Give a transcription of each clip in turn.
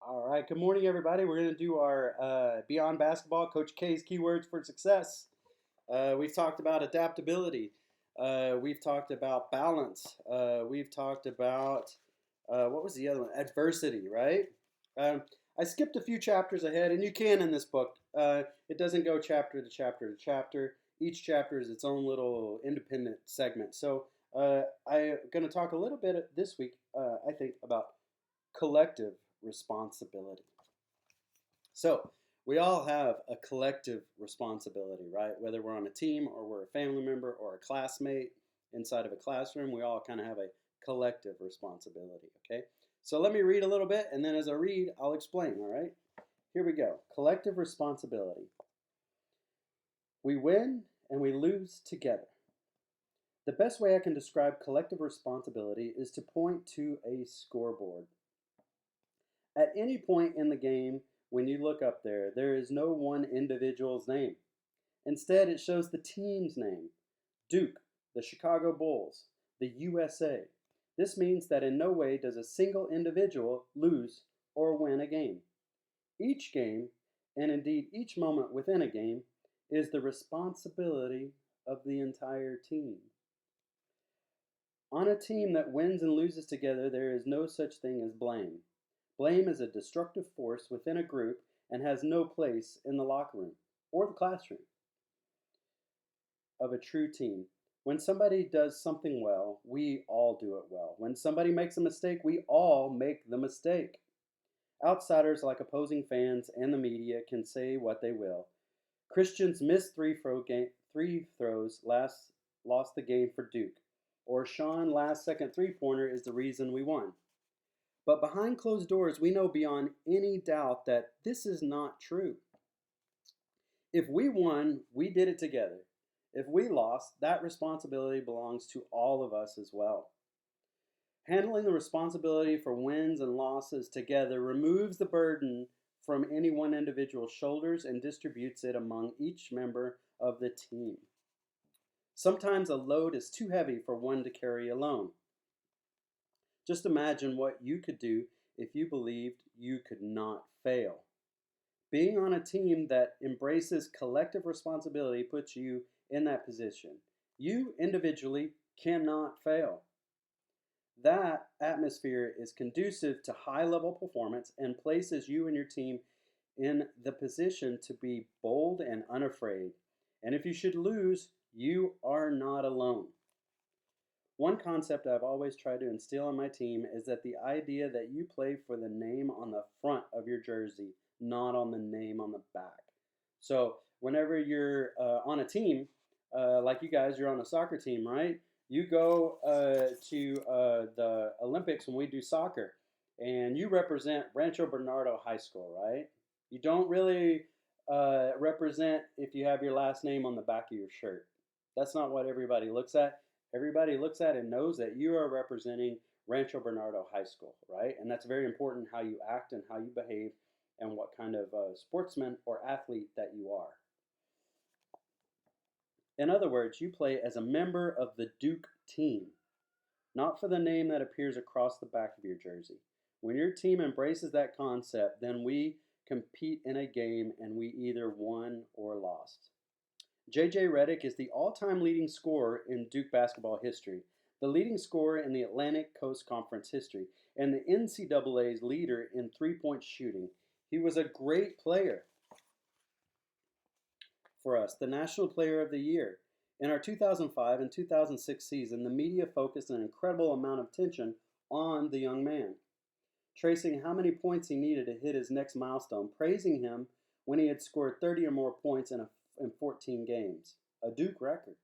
All right, good morning, everybody. We're going to do our Beyond Basketball, Coach K's Keywords for Success. We've talked about adaptability. We've talked about balance. We've talked about, what was the other one? Adversity, right? Um, I skipped a few chapters ahead, and you can in this book. It doesn't go chapter to chapter to chapter. Each chapter is its own little independent segment. So I'm going to talk a little bit this week, I think, about collective responsibility. So we all have a collective responsibility, right? Whether we're on a team or we're a family member or a classmate inside of a classroom, we all kind of have a collective responsibility, okay? So let me read a little bit, and then as I read, I'll explain, all right? Here we go. Collective responsibility. We win and we lose together. The best way I can describe collective responsibility is to point to a scoreboard. At any point in the game, when you look up there, there is no one individual's name. Instead, it shows the team's name: Duke, the Chicago Bulls, the USA. This means that in no way does a single individual lose or win a game. Each game, and indeed each moment within a game, is the responsibility of the entire team. On a team that wins and loses together, there is no such thing as blame. Blame is a destructive force within a group and has no place in the locker room or the classroom of a true team. When somebody does something well, we all do it well. When somebody makes a mistake, we all make the mistake. Outsiders like opposing fans and the media can say what they will. Christian's missed three throws lost the game for Duke, or Sean last second three-pointer is the reason we won. But behind closed doors, we know beyond any doubt that this is not true. If we won, we did it together. If we lost, that responsibility belongs to all of us as well. Handling the responsibility for wins and losses together removes the burden from any one individual's shoulders and distributes it among each member of the team. Sometimes a load is too heavy for one to carry alone. Just imagine what you could do if you believed you could not fail. Being on a team that embraces collective responsibility puts you in that position. You individually cannot fail. That atmosphere is conducive to high level performance and places you and your team in the position to be bold and unafraid. And if you should lose, you are not alone. One concept I've always tried to instill on my team is that the idea that you play for the name on the front of your jersey, not on the name on the back. So whenever you're on a team, like you guys, you're on a soccer team, right? You go to the Olympics when we do soccer, and you represent Rancho Bernardo High School, right? You don't really represent if you have your last name on the back of your shirt. That's not what everybody looks at. Everybody looks at and knows that you are representing Rancho Bernardo High School, right? And that's very important how you act and how you behave and what kind of sportsman or athlete that you are. In other words, you play as a member of the Duke team, not for the name that appears across the back of your jersey. When your team embraces that concept, then we compete in a game and we either won or lost. J.J. Redick is the all-time leading scorer in Duke basketball history, the leading scorer in the Atlantic Coast Conference history, and the NCAA's leader in three-point shooting. He was a great player for us, the National Player of the Year. In our 2005 and 2006 season, the media focused an incredible amount of attention on the young man, tracing how many points he needed to hit his next milestone, praising him when he had scored 30 or more points in 14 games, a Duke record,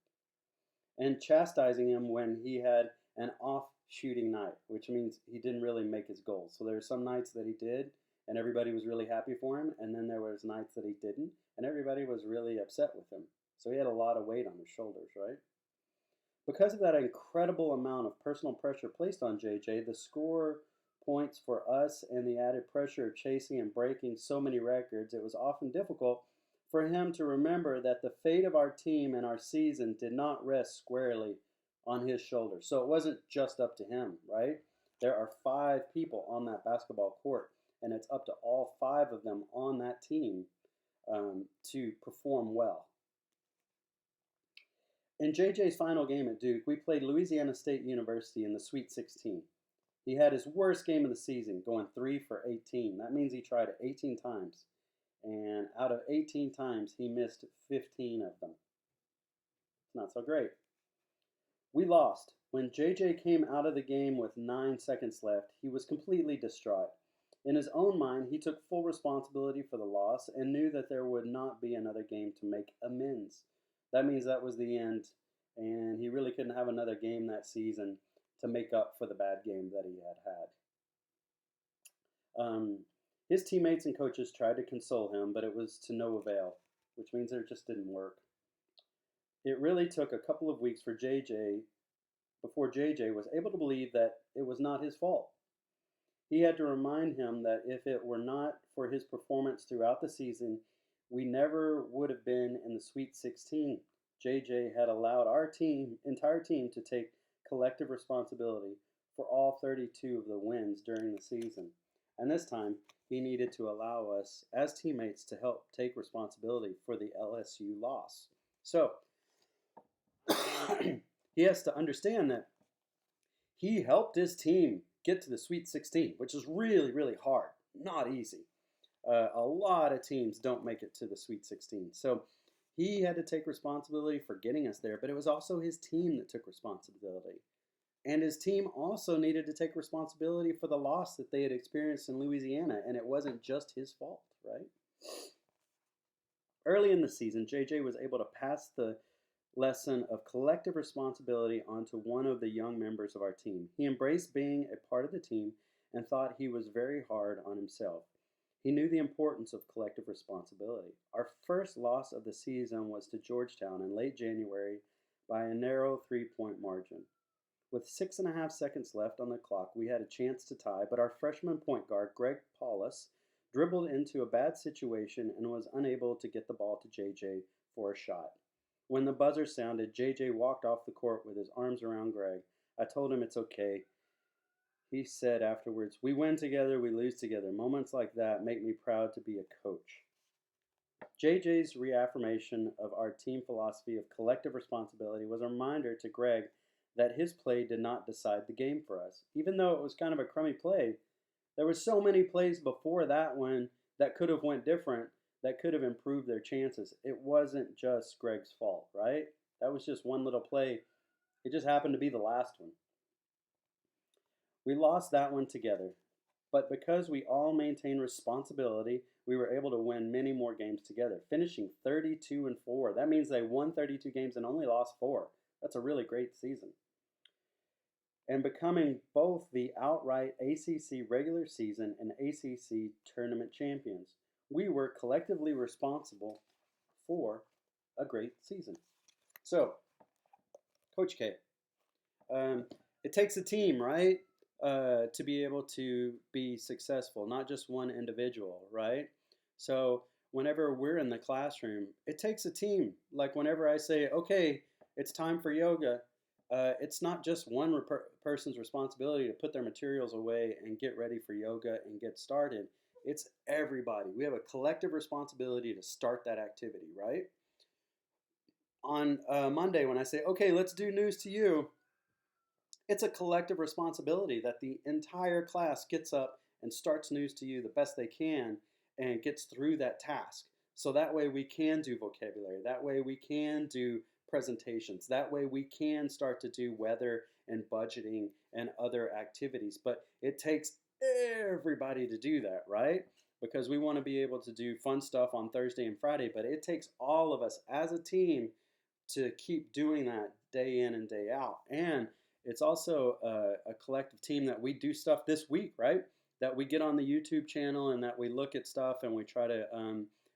and chastising him when he had an off shooting night, which means he didn't really make his goals. So there were some nights that he did, and everybody was really happy for him, and then there was nights that he didn't, and everybody was really upset with him. So he had a lot of weight on his shoulders, right? Because of that incredible amount of personal pressure placed on JJ, the score points for us and the added pressure of chasing and breaking so many records, it was often difficult for him to remember that the fate of our team and our season did not rest squarely on his shoulders. So it wasn't just up to him, right? There are 5 people on that basketball court. and it's up to all 5 of them on that team to perform well. In JJ's final game at Duke, we played Louisiana State University in the Sweet 16. He had his worst game of the season, going 3 for 18. That means he tried it 18 times. And out of 18 times, he missed 15 of them. It's not so great. We lost. When JJ came out of the game with 9 seconds left, he was completely distraught. In his own mind, he took full responsibility for the loss and knew that there would not be another game to make amends. That means that was the end, and he really couldn't have another game that season to make up for the bad game that he had. His teammates and coaches tried to console him, but it was to no avail, which means it just didn't work. It really took a couple of weeks for JJ before JJ was able to believe that it was not his fault. He had to remind him that if it were not for his performance throughout the season, we never would have been in the Sweet 16. JJ had allowed our entire team, to take collective responsibility for all 32 of the wins during the season. And this time, he needed to allow us as teammates to help take responsibility for the LSU loss. So, he has to understand that he helped his team get to the Sweet 16, which is really, really hard. Not easy. A lot of teams don't make it to the Sweet 16. So he had to take responsibility for getting us there, but it was also his team that took responsibility. And his team also needed to take responsibility for the loss that they had experienced in Louisiana, and it wasn't just his fault, right? Early in the season, JJ was able to pass the lesson of collective responsibility onto one of the young members of our team. He embraced being a part of the team and thought he was very hard on himself. He knew the importance of collective responsibility. Our first loss of the season was to Georgetown in late January by a narrow 3-point margin. With 6.5 seconds left on the clock, we had a chance to tie, but our freshman point guard, Greg Paulus, dribbled into a bad situation and was unable to get the ball to JJ for a shot. When the buzzer sounded, JJ walked off the court with his arms around Greg. I told him it's okay. He said afterwards, "We win together, we lose together. Moments like that make me proud to be a coach." JJ's reaffirmation of our team philosophy of collective responsibility was a reminder to Greg that his play did not decide the game for us. Even though it was kind of a crummy play, there were so many plays before that one that could have went different, that could have improved their chances. It wasn't just Greg's fault, right? That was just one little play. It just happened to be the last one. We lost that one together, but because we all maintained responsibility, we were able to win many more games together, finishing 32-4. That means they won 32 games and only lost 4. That's a really great season. And becoming both the outright ACC regular season and ACC tournament champions. We were collectively responsible for a great season. So, Coach K, it takes a team, right, to be able to be successful, not just one individual, right? So whenever we're in the classroom, it takes a team. Like whenever I say, okay, it's time for yoga, it's not just one person's responsibility to put their materials away and get ready for yoga and get started. It's everybody. We have a collective responsibility to start that activity, right? On Monday, when I say, okay, let's do news to you, it's a collective responsibility that the entire class gets up and starts news to you the best they can and gets through that task. So that way we can do vocabulary. That way we can do presentations. That way we can start to do weather and budgeting and other activities. But it takes everybody to do that, right? Because we want to be able to do fun stuff on Thursday and Friday, but it takes all of us as a team to keep doing that day in and day out. And it's also a collective team that we do stuff this week, right? That we get on the YouTube channel and that we look at stuff and we try to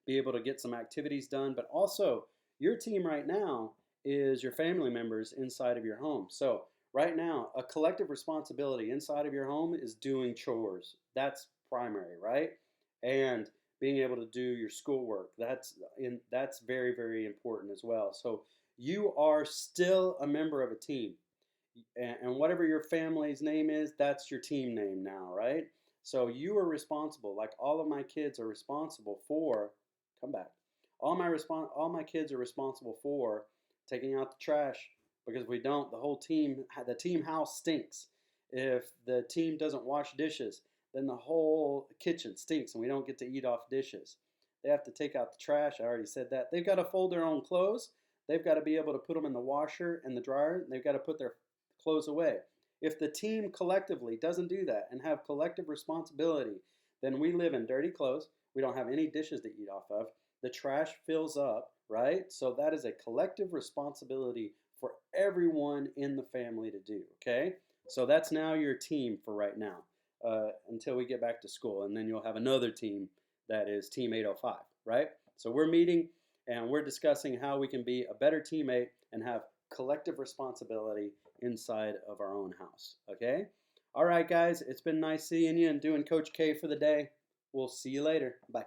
be able to get some activities done. But also, your team right now is your family members inside of your home. So right now, a collective responsibility inside of your home is doing chores. That's primary, right? And being able to do your schoolwork. That's very, very important as well. So you are still a member of a team. And whatever your family's name is, that's your team name now, right? So you are responsible, like all of my kids are responsible for, come back. All my kids are responsible for taking out the trash, because if we don't, the team house stinks. If the team doesn't wash dishes, then the whole kitchen stinks and we don't get to eat off dishes. They have to take out the trash. I already said that. They've got to fold their own clothes. They've got to be able to put them in the washer and the dryer. They've got to put their clothes away. If the team collectively doesn't do that and have collective responsibility, then we live in dirty clothes. We don't have any dishes to eat off of. The trash fills up, right? So that is a collective responsibility for everyone in the family to do, okay? So that's now your team for right now, until we get back to school. And then you'll have another team that is Team 805, right? So we're meeting and we're discussing how we can be a better teammate and have collective responsibility inside of our own house, okay? All right, guys, it's been nice seeing you and doing Coach K for the day. We'll see you later. Bye.